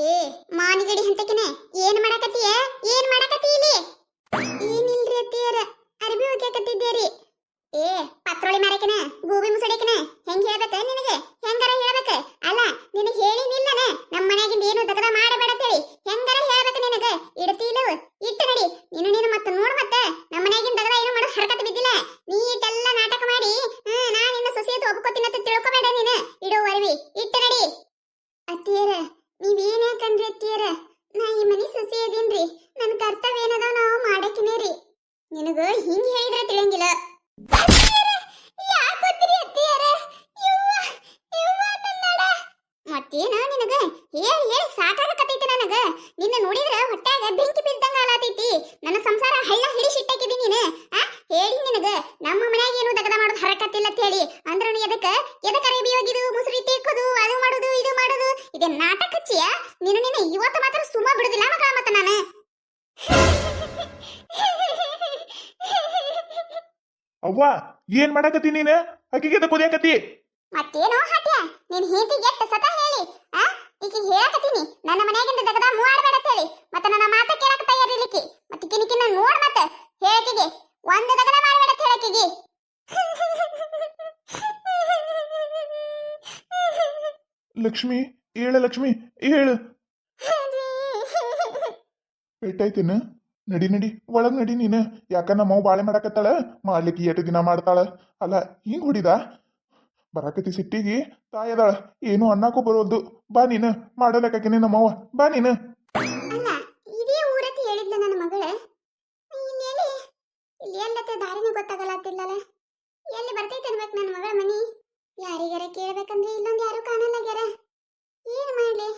ಏ ಮಾನಿಗಡಿ ಹಂತಕಿನ ಏನ್ ಮಾಡಕತ್ತೀಯ? ಏನ್ ಮಾಡಕತ್ತಿ ಇಲ್ಲಿ? ಏನಿಲ್ರಿ ಅತ್ತಿಯರ, ಅರ್ಬಿ ಒಗ್ಯಾಕತ್ತಿದ್ದೀರಿ. ಏ ಪತ್ರೋಳಿ ಮಾರಕಿನ ಗೋಬಿ ಮುಸಡಿಕಿನ ಹೆಂಗ್ ಹೇಳ್ಬೇಕ ನಿನಗೆ? ಹೆಂಗಾರ ಹೇಳ್ಬೇಕ? ಅಲ್ಲ ನಿನಗೆ ಹೇಳಿನಿಲ್ಲನ ನಮ್ಮ ಮನ್ಯಾಗಿಂದ ಏನು ದಗದ ಮಾಡಬೇಡ ಅಂತೇಳಿ. ಹೆಂಗಾರ ಹೇಳ್ಬೇಕ ನಿನಗೆ? ಇಡ್ತಿಲ್ಲವ ಇಟ್ಟು ನಡಿ. ನೀನು ಮತ್ತೆ ನೋಡ್ ಮತ್ತೆ ನಮ್ಮ ಮನ್ಯಾಗಿಂದ ದಗದ ಏನು ಮಾಡೋ ಹರಕತ್ ಬಿದ್ದಿಲ್ಲ. ನೀ ಇಟ್ಟೆಲ್ಲ ನಾಟಕ ಮಾಡಿ ನಾ ನಿನ್ನ ಸೊಸೆಯದು ಒಪ್ಕೋತೀನಿ ಅಂತ ತಿಳ್ಕೊಬೇಡ ನೀನು. ಇಡೋ ಅರ್ವಿ ಇಟ್ಟು ನಡಿ. ಅತ್ತಿಯರ ನೀವೇನ್ ಯಾಕಂದ್ರಿ ಅತ್ತಿಯರ? ನಾ ಈ ಮನಿ ಸೊಸೆ ಅದೀನ್ರಿ. ನನ್ನ ಕರ್ತವ್ಯ ಏನದ ನಾವು ಮಾಡಕಿನೇರಿ. ನಿನಗ ಹಿಂಗ್ ಹೇಳಿದ್ರೆ ತಿಳಿಯಂಗಿಲ್ಲ. ಮತ್ತೇನ ನಿನಗ ಹೇಳಿ ಹೇಳಿ ಸಾಕಾಗಕತ್ತೈತಿ ನನಗ. ನಿನ್ನ ನೋಡಿದ್ರ ಹೊಟ್ಯಾಗ ಬೆಂಕಿ ಬಿದ್ದಂಗ ಆಲಾತೈತಿ. ನನ್ನ ಸಂಸಾರ ಹಳ್ಳ ಹಿಡಿಸಿಟ್ಟಾಕಿದಿ ನೀನು. ಹೇಳಿ ನಿನಗ ನಮ್ಮ ಮನ್ಯಾಗ ಏನು ದಗದ ಮಾಡೋದು ಹರಕತ್ತಿಲ್ಲ ಅಂತ ಹೇಳಿ ಅಂದ್ರನು ಎದಕ್ಕ ಅರೇಬಿ ಹೋಗಿದು ಮುಸುರಿ ತೇಕೋದು ಅದು ಮಾಡೋದು ಇದು ಮಾಡೋದು ಇದೇ ನಾಟಕ ಹಚ್ಚಿಯ ನಿನ್ನ ಇವತ್ತು ಮಾತ್ರ ಸುಮ್ಮ ಬಿಡುದಿಲ್ಲ ಮಕ್ಕಳ ಮತ್ತ ನಾನು. ಅವ್ವ ಏನ್ ಮಾಡಕತ್ತಿ ನೀನು? ಅಕ್ಕಿಗೆ ಕೊದ್ಯಾಕತ್ತಿ? ಮತ್ತೇನೋ ಹಾಟ್ಯ ನೀನ್ ಹೆಂಡತಿಗೆ ಎಷ್ಟು ಸತ ಹೇಳಿ ಈಗ ಹೇಳಕತ್ತೀನಿ ನನ್ನ ಮನೆಯಾಗಿಂದ ದಗದ ಮೂವಾಡಬೇಡ ಅಂತ ಹೇಳಿ. ಮತ್ತೆ ನನ್ನ ಮಾತ ಕೇಳಕ ತಯಾರಿಲಿಕ್ಕಿ. ಮತ್ತೆ ಕಿನಿಕಿನ ನೋಡ್ ಮತ್ತೆ ಹೇಳಕಿಗೆ ಒಂದು ದಗದ ಮಾಡಬೇಡ ಅಂತ ಹೇಳಕಿಗೆ. ಲಕ್ಷ್ಮಿ ಹೇಳು, ಲಕ್ಷ್ಮಿ ಹೇಳು. ಪೆಟ್ಟಾಯ್ತೇನ? ನಡಿ ನಡಿ ಒಳಗ್ ನಡಿ ನೀನು. ಯಾಕ ನಮ್ಮವ್ ಬಾಳೆ ಮಾಡಕತ್ತಾಳ, ಮಾಡ್ಲಿಕ್ಕೆ ಎಷ್ಟು ದಿನ ಮಾಡ್ತಾಳ. ಅಲ್ಲ ಹಿಂಗ್ ಹೊಡಿದ ಬರಾಕತಿ ಸಿಟ್ಟಿಗೆ ತಾಯದಾಳ, ಏನು ಅನ್ನಕ್ಕೂ ಬರೋದು. ಬಾ ನೀನು ಮಾಡಲಕ್ಕಾಕಿನಿ ನಮ್ಮವ್ವ, ಬಾ ನೀನು. ಅಲ್ಲ ಇದೇ ಊರತಿ ಹೇಳಿದ್ಲ ನನ್ನ ಮಗಳ. ಇನ್ನೆಲ್ಲಿ ಇಲ್ಲಿ ಎಲ್ಲತ್ತೆ ದಾರಿನೂ ಗೊತ್ತಾಗಲಾತಿಲ್ಲಲ್ಲ. ಎಲ್ಲಿ ಬರ್ತೈತೆ ಅನ್ಬೇಕು ನನ್ನ ಮಗಳ ಮನಿ. ಯಾರಿಗಾರ ಕೇಳ್ಬೇಕಂದ್ರೆ ಇಲ್ಲೊಂದು ಯಾರು ಕಾಣಲ್ಲಾಗ್ಯಾರ. ಏನ್ ಮಾಡ್ಲಿ?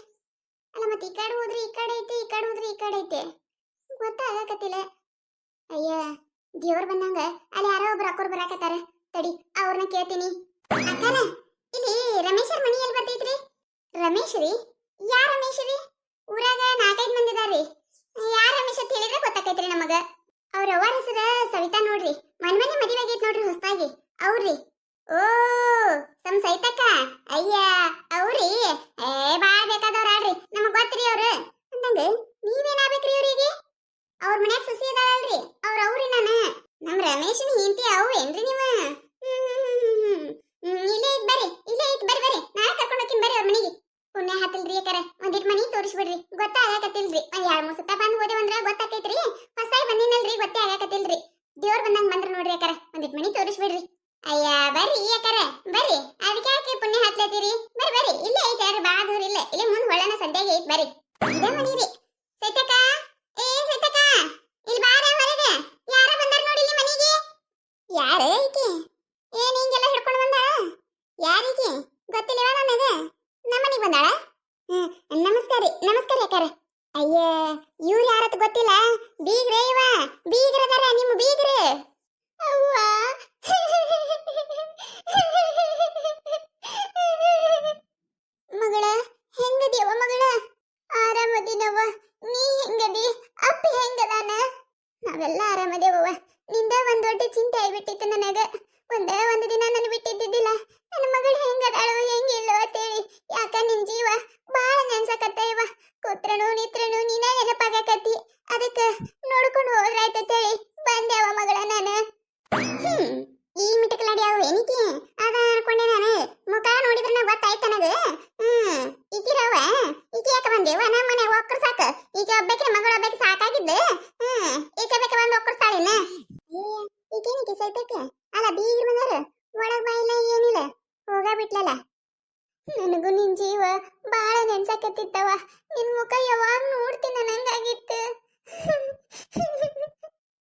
ಅಲ್ಲ ಮತ್ತೆ ಈ ಕಡೆ ಹೋದ್ರೆ ಈ ಕಡೆ ಐತೆ, ಈ ಕಡೆ ಹೋದ್ರೆ ಈ ಕಡೆ ಐತೆ, ಗೊತ್ತಾಗಕತ್ತಿಲ್ಲ. ಅಯ್ಯ ದೇವ್ರ ಬಂದಂಗ ಅಲ್ಲಿ ಯಾರೋ ಒಬ್ರು ಅಕ್ಕೋರ್ ಬರಾಕತ್ತಾರ. ತಡಿ ಅವ್ರನ್ನ ಕೇಳ್ತೀನಿ. ಅಕ್ಕಾರ ಇಲ್ಲಿ ರಮೇಶರ ಮನಿ ಎಲ್ಲಿ ಬರ್ತೈತ್ರಿ? ರಮೇಶ್ ರೀ? ಯಾ ರಮೇಶ್ ರೀ? ಊರಾಗ 4-5 ಮಂದಿ ಇದಾರ್ರಿ. ಯಾ ರಮೇಶ್ ಅಂತ ಹೇಳಿದ್ರೆ ಗೊತ್ತಾಕೈತ್ರಿ ನಮಗ. ಅವ್ರ ಅವ್ವಾರ ಹೆಸರ ಸವಿತಾ ನೋಡ್ರಿ. ಮನೆ ಮದುವೆ ಆಗೈತ್ ನೋಡ್ರಿ ಹೊಸದಾಗಿ. ಅವ್ರಿ? ಓ ಸಮ್ ಸೈತಕ್ಕ. ಅಯ್ಯ ಅವ್ರಿ ಬಾಳ್ ಬೇಕಾದವ್ರ ಆಡ್ರಿ. ನಮಗ್ ಗೊತ್ತ್ರಿ ಅವ್ರು. ಅಂದಂಗ ನೀವೇನಾಗ್ಬೇಕ್ರಿ ಅವ್ರಿಗೆ? ಅವ್ರ ಮನ್ಯಾಗ ಸೊಸಿ ಇದಾಳಲ್ರಿ ಅವ್ರಿ ನಾನು. ನಮ್ ರಮೇಶನ್ ಹೆಂಡತಿ ಅವು ಏನ್ರಿ ನೀವು? ಇಲ್ಲೇ ಐತ್ ಬರ್ರಿ, ಇಲ್ಲೇ ಐತ್ ಬರ್ರಿ ಬರ್ರಿ. ನಾಳೆ ಕರ್ಕೊಂಡು ಹೋಗ್ತೀನಿ ಬರ್ರಿ ಅವ್ರ ಮನೆಗೆ. ಪುಣ್ಯ ಹಾತಿಲ್ರಿ ಯಾಕಾರ ಒಂದಿಟ್ ಮನಿ ತೋರಿಸ್ಬಿಡ್ರಿ. ಗೊತ್ತಾಗಕತ್ತಿಲ್ರಿ. ಒಂದ್ 2-3 ಸತ ಬಂದ್ ಹೋದೇವಂದ್ರ ಗೊತ್ತಾಕೈತ್ರಿ. ಹೊಸಾಗಿ ಬಂದಿನಲ್ರಿ ಗೊತ್ತೇ ಆಗಕತ್ತಿಲ್ರಿ. ದೇವ್ರ ಬಂದಂಗ ಬಂದ್ರ ನೋಡ್ರಿ ಯಾಕಾರ ಒಂದಿಟ್ ಮನಿ ತೋರಿಸ್ಬಿಡ್ರಿ. ಅಯ್ಯ ಬರ್ರಿ ಯಾಕಾರ ಬರ್ರಿ. ಅದಕ್ಕೆ ಯಾಕೆ ಪುಣ್ಯ ಹಾತ್ಲತ್ತೀರಿ? ಬರ್ರಿ ಬರ್ರಿ, ಇಲ್ಲೇ ಐತೆ ಯಾರು ಬಾಳ ದೂರ ಇಲ್ಲ. ಇಲ್ಲೇ ಮುಂದ್ ಹೊಳ್ಳನ ಸದ್ಯಾಗ ಐತ್ ಬರ್ರಿ. ಇದೇ ಮನಿ ರೀ. ಸೈತಕ್ಕ, ಏ ಸೈತಕ್ಕ ಇಲ್ಲಿ ಬಾರ ಹೊರಗ. ಯಾರ ಬಂದಾರ ನೋಡಿ ಇಲ್ಲಿ ಮನಿಗೆ. ಯಾರ ಐತಿ? ಏನ್ ಹಿಂಗೆಲ್ಲ ಹಿಡ್ಕೊಂಡು ಬಂದಾಳ? ಯಾರಿಗೆ ಗೊತ್ತಿಲ್ಲವ ನನಗ. ನಮ್ಮನಿಗೆ ಬಂದಾಳ? ನಮಸ್ಕಾರ ರೀ, ನಮಸ್ಕಾರ ಯಾಕಾರ. ಅಯ್ಯ ಇವ್ರು ಯಾರತ್ ಗೊತ್ತಿಲ್ಲ. ಬೀಗ್ರೇ ಇವ, ಬೀಗ್ರದಾರ ನಿಮ್ಮ ಬೀಗ್ರ. ಅವ್ವ ಮಗಳ ಹೆಂಗದಿಯವ ಮಗಳ? ಆರಾಮದಿನವ. ನೀ ಹೆಂಗದಿ? ಅಪ್ಪಿ ಹೆಂಗದಾನ? ನಾವೆಲ್ಲ ಆರಾಮದೇವವ. ನಿಂದ ಒಂದ್ ದೊಡ್ಡ ಚಿಂತೆ ಆಗ್ಬಿಟ್ಟಿತ್ತು ನನಗ. ಒಂದೇ ಒಂದು ದಿನ ನಾನು ಬಿಟ್ಟಿದ್ದಿದ್ದಿಲ್ಲ. ನನ್ನ ಮಗಳು ಹೆಂಗದಾಳವ ಹೆಂಗಿಲ್ಲವ ಅಂತೇಳಿ. ಯಾಕ ನಿನ್ ಜೀವ ಬಾಳ ನೆನ್ಸಕತ್ತ ಇವ. ಕೂತ್ರನು ನಿತ್ರನು ನೀನ ನೆನಪಾಗಕತ್ತಿ. ಅದಕ್ಕ ನೋಡ್ಕೊಂಡು ಹೋದ್ರಾಯ್ತೇಳಿ ಬಂದೆವ ಮಗಳ ನಾನು. ಈ ಮಿಟಕಲಾಡಿ ಅವು ಏನಿಕಿ ಅದ ಅನ್ಕೊಂಡೆ ನಾನು. ಮುಖ ನೋಡಿದ್ರೆ ಗೊತ್ತಾಯ್ತ ನನಗ. ಈಕಿರವ ಈಕಿ ಯಾಕ ಬಂದೇವ ನಮ್ಮ ಮನೆ ಒಕ್ಕರ್ ಸಾಕ. ಈಗ ಒಬ್ಬಾಕಿನ ಮಗಳು ಒಬ್ಬಾಕಿ ಸಾಕಾಗಿದ್ದು. ಈಕೆ ಬೇಕ ಬಂದು ಒಕ್ಕರ್ಸ್ತಾಳಿನ. ಈಗೇನಿಕಿ ಸೈತಕ್ಕ? ಅಲ್ಲ ಬೀಗ್ರ ಬಂದಾರ, ಒಳಗ್ ಬಾಯಿಲ್ಲ ಏನಿಲ್ಲ, ಹೋಗ ಬಿಟ್ಲಲ್ಲ. ನನಗೂ ನಿನ್ ಜೀವ ಬಾಳ ನೆನ್ಸಕತ್ತಿತ್ತವ. ನಿನ್ ಮುಖ ಯಾವಾಗ ನೋಡ್ತೀನಿ ನಂಗಾಗಿತ್ತು.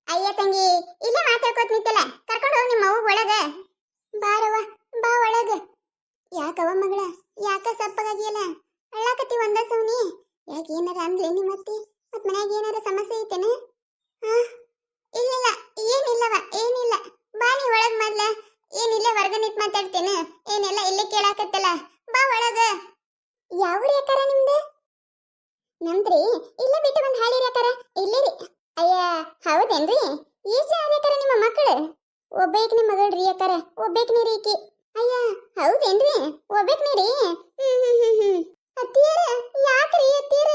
ಅಯ್ಯ ತಂಗಿ ಇಲ್ಲೇ ಮಾತಾಡ್ಕೋತ ನಿಂತಲ್ಲ, ಕರ್ಕೊಂಡು ಹೋಗಿ ನಿಮ್ಮ ಅವ್ವ ಒಳಗ. ಬಾರವ ಬಾ ಒಳಗ. ಯಾಕವ ಮಗಳ ಯಾಕ ಸಪ್ಪಗಾಗಿಯಲ್ಲ? ಅಳ್ಳಾಕತ್ತಿ ಒಂದ ಸೌನಿ. ಯಾಕೆ ಏನಾರ ಅಂದ್ಲೆ ನಿಮ್ಮತ್ತಿ? ಮತ್ ಮನ್ಯಾಗ ಏನಾರ ಸಮಸ್ಯೆ ಐತೇನ? ಇಲ್ಲ ಏನಿಲ್ಲವ ಏನಿಲ್ಲ. ಬಾ ನೀ ಒಳಗ್ ಮೊದ್ಲ. ಏನಿಲ್ಲ ಹೊರಗ ನಿಂತ್ ಮಾತಾಡ್ತೇನೆ. ಏನೆಲ್ಲ ಇಲ್ಲೇ ಕೇಳಾಕತ್ತಲ್ಲ, ಬಾ ಒಳಗ. ಯಾವ್ರಿ ಯಾಕಾರ ನಿಮ್ದು? ನಮ್ದ್ರಿ ಇಲ್ಲೇ ಬಿಟ್ಟು ಬಂದ್ ಹಾಳಿರಿ ಯಾಕಾರ. ಇಲ್ಲೇ ರೀ. ಅಯ್ಯ ಹೌದೇನ್ರಿ? ಈಚೆ ಯಾರ್ಯಾಕಾರ ನಿಮ್ಮ ಮಕ್ಕಳು? ಒಬ್ಬೇಕ್ನಿ ಮಗಳ್ರಿ ಯಾಕಾರ, ಒಬ್ಬೇಕ್ನಿ ರೀ ಈಕಿ. ಅಯ್ಯ ಹೌದೇನ್ರಿ? ಒಬ್ಬೇಕ್ನಿ ರೀ. ಅತ್ತಿಯರ ಯಾಕ್ರಿ ಅತ್ತಿಯರ?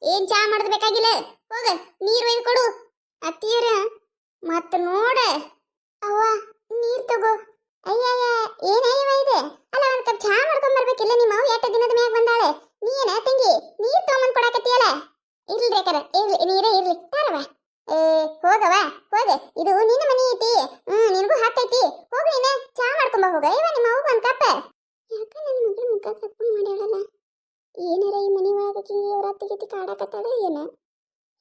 ಏನ್ ಚಾ ಮಾಡೋದ್ ಬೇಕಾಗಿಲ್ಲ. ಹೋಗ ನೀರ್ ಒಯ್ದು ಕೊಡು. ಅತ್ತಿಯರ ಮತ್ತ ನೋಡ. ಅವ್ವ ನೀರ್ ತಗೋ. ಅಯ್ಯಯ್ಯ ಏನಯ್ಯವ ಇದೆ. ಅಲ್ಲ ಒಂದ್ ಕಪ್ ಚಾ ಮಾಡ್ಕೊಂಡ್ ಬರ್ಬೇಕಿಲ್ಲ. ನಿಮ್ಮ ಅವ್ವ ಎಷ್ಟು ದಿನದ ಮ್ಯಾಗ ಬಂದಾಳೆ. ನೀನ ತಂಗಿ ನೀರ್ ತಗೊಂಡ್ ಕೊಡಾಕತ್ತಿಯಲ್ಲ. ಇರ್ಲಿ ರೇಕರ ಇರ್ಲಿ, ನೀರೇ ಇರ್ಲಿ ತಾರವ. ಹೋಗವ ಹೋಗ, ಇದು ನಿನ್ನ ಮನಿ ಐತಿ. ನಿನಗೂ ಹಾಕೈತಿ. ಹೋಗ ನೀನ ಚಾ ಮಾಡ್ಕೊಂಬ ಹೋಗ. ಇವ ನಿಮ್ಮ ಅವ್ವ ಒಂದ್ ಕಪ್. ಯಾಕ ನನ್ನ ಮಗಳ ಮುಖ ಸಪ್ಪು ಮಾಡ್ಯಾಳಲ್ಲ. ಏನಾರ ಈ ಮನಿ ಒಳಗೆ ಅವ್ರತ್ತಿಗೆ ಕಾಡಾಕತ್ತಾಳ ಏನ.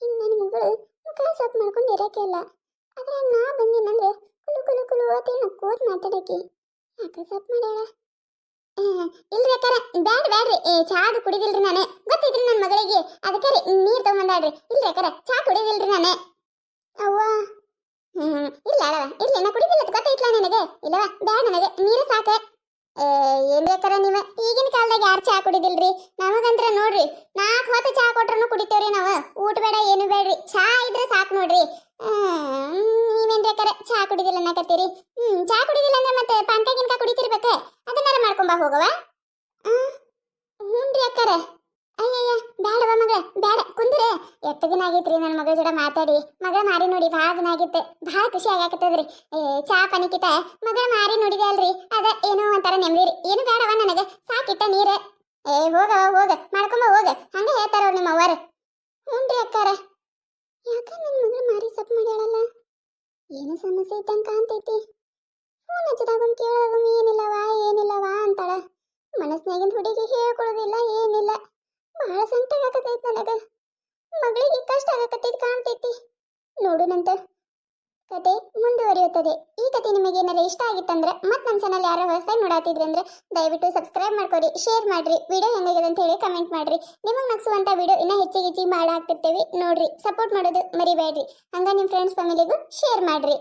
ಹಿಂಗ್ ನನ್ನ ಮಗಳು ಮುಖ ಸಪ್ಪು ಮಾಡ್ಕೊಂಡು ಇರಕ್ಕೆ ಇಲ್ಲ. ಅದ್ರಾಗ ನಾ ಬಂದಿನಂದ್ರೆ ಕುಲು ಕುಲು ಕುಲು ಅಂತೇಳಿ ನಕ್ಕೋತ್ ಮಾತಾಡಕಿ. ಯಾಕ ಸಪ್ಪು ಮಾಡ್ಯಾಳ. ಇಲ್ರಿ ಅಕ್ಕಾರ ಬ್ಯಾಡ್ರಿ. ಚಾದು ಕುಡಿದಿಲ್ರಿ ನಾನು. ಗೊತ್ತಿದ್ರಿ ನನ್ನ ಮಗಳಿಗೆ. ಅದಕ್ಕೆ ನೀರ್ ತಗೊಂಬಂದಾಡ್ರಿ. ಇಲ್ರಿ ಅಕ್ಕಾರ ಚಾ ಕುಡಿದಿಲ್ರಿ ನಾನು. ಅವ್ವ ಇಲ್ಲ ಅಳವ ಇರ್ಲಿ, ನಾ ಕುಡಿದಿಲ್ಲ ಗೊತ್ತೈತ್ಲ ನನಗೆ. ಇಲ್ಲವ ಬ್ಯಾಡ, ನನಗೆ ನೀರು ಸಾಕ. ಏನ್ ಬೇಕಾರ ನೀವ ಈಗಿನ ಕಾಲದಾಗ ಯಾರು ಚಾ ಕುಡಿದಿಲ್ರಿ. ನಮಗಂತ್ರ ನೋಡ್ರಿ 4 ಹೊತ್ತು ಚಾ ಕೊಟ್ರು ಕುಡಿತೇವ್ರಿ ನಾವು. ಊಟ ಬೇಡ ಏನು ಬೇಡ್ರಿ, ಚಾ ಇದ್ರೆ ಸಾಕು ನೋಡ್ರಿ. ನೀವೇನ್ ಬೇಕಾರ ಚಾ ಕುಡಿದಿಲ್ಲ ಅನ್ನಕತ್ತೀರಿ. ಚಾ ಕುಡಿದಿಲ್ಲ ಅಂದ್ರೆ ಮತ್ತೆ ಪಾನ್ಕ ಗಿನ್ಕ ಕುಡಿತಿರ್ಬೇಕ. ಅದನ್ನಾರ ಮಾಡ್ಕೊಂಬ ಹೋಗವ. ಹ್ಞೂನ್ರಿ ಅಕ್ಕಾರ. ಅಯ್ಯಯ್ಯ ಬ್ಯಾಡವ ಮಗಳ ಬ್ಯಾಡ, ಕುಂದ್ರೆ. ಎಷ್ಟು ದಿನ ಆಗೈತ್ರಿ ನನ್ನ ಮಗಳ ಜೋಡ ಮಾತಾಡಿ. ಮಗಳ ಮಾರಿ ನೋಡಿ ಭಾಳ ದಿನ ಆಗಿತ್ತು. ಭಾಳ ಖುಷಿ ಆಗಾಕತ್ತದ್ರಿ. ಚಾ ಪನಿಕಿತ ಮಗಳ ಮಾರಿ ನೋಡಿದೆ ಅಲ್ರಿ, ಅದ ಏನೋ ಒಂಥರ ನೆಮ್ಮದಿ. ಏನು ಬೇಡವ ನನಗೆ, ಸಾಕಿಟ್ಟ ನೀರ. ಹೋಗವ ಹೋಗ, ಮಾಡ್ಕೊಂಬ ಹೋಗ. ಹಂಗ ಹೇಳ್ತಾರ ನಿಮ್ಮ ಅವ್ವಾರ. ಹ್ಞೂನ್ರಿ ಅಕ್ಕಾರ. ಯಾಕ ನನ್ನ ಮಗಳ ಮಾರಿ ಸಪ್ ಮಾಡ್ಯಾಳಲ್ಲ. ಏನು ಸಮಸ್ಯೆ ಇದ್ದಂಗ ಕಾಣ್ತೈತಿ. ಫೋನ್ ಹಚ್ಚದಾಗಮ್ ಕೇಳದಾಗಮ್ ಏನಿಲ್ಲವಾ ಅಂತಾಳ. ಮನಸ್ನಾಗಿಂದ ಹುಡುಗಿ ಹೇಳ್ಕೊಳೋದಿಲ್ಲ ಏನಿಲ್ಲ. ಬಹಳ ಸಂಕಟ ಆಗತೈತಿ ನನಗ. ಮಗಳಿಗೆ ಕಷ್ಟ ಆಗಕತ್ತೈತಿ ಕಾಣ್ತೈತಿ. ನೋಡುನಂತ ಕತೆ ಮುಂದುವರಿಯುತ್ತದೆ. ಈ ಕತೆ ನಿಮಗೆ ಏನಾರ ಇಷ್ಟ ಆಗಿತ್ತಂದ್ರೆ ಮತ್ತೆ ನಮ್ಮ ಚಾನಲ್ ಯಾರು ಹೊಸದಾಗಿ ನೋಡಾತಿದ್ರಿ ಅಂದ್ರೆ ದಯವಿಟ್ಟು ಸಬ್ಸ್ಕ್ರೈಬ್ ಮಾಡ್ಕೊರಿ, ಶೇರ್ ಮಾಡ್ರಿ, ವಿಡಿಯೋ ಹೆಂಗಾಗಿದೆ ಅಂತ ಹೇಳಿ ಕಮೆಂಟ್ ಮಾಡ್ರಿ. ನಿಮಗೆ ನಗಿಸುವಂತ ವಿಡಿಯೋ ಇನ್ನೂ ಹೆಚ್ಚಿಗೆ ಮಾಡಾಕ್ತಿರ್ತೀವಿ ನೋಡ್ರಿ. ಸಪೋರ್ಟ್ ಮಾಡೋದು ಮರಿಬೇಡ್ರಿ. ಹಂಗ ನಿಮ್ಮ ಫ್ರೆಂಡ್ಸ್ ಫ್ಯಾಮಿಲಿಗೂ ಶೇರ್ ಮಾಡ್ರಿ.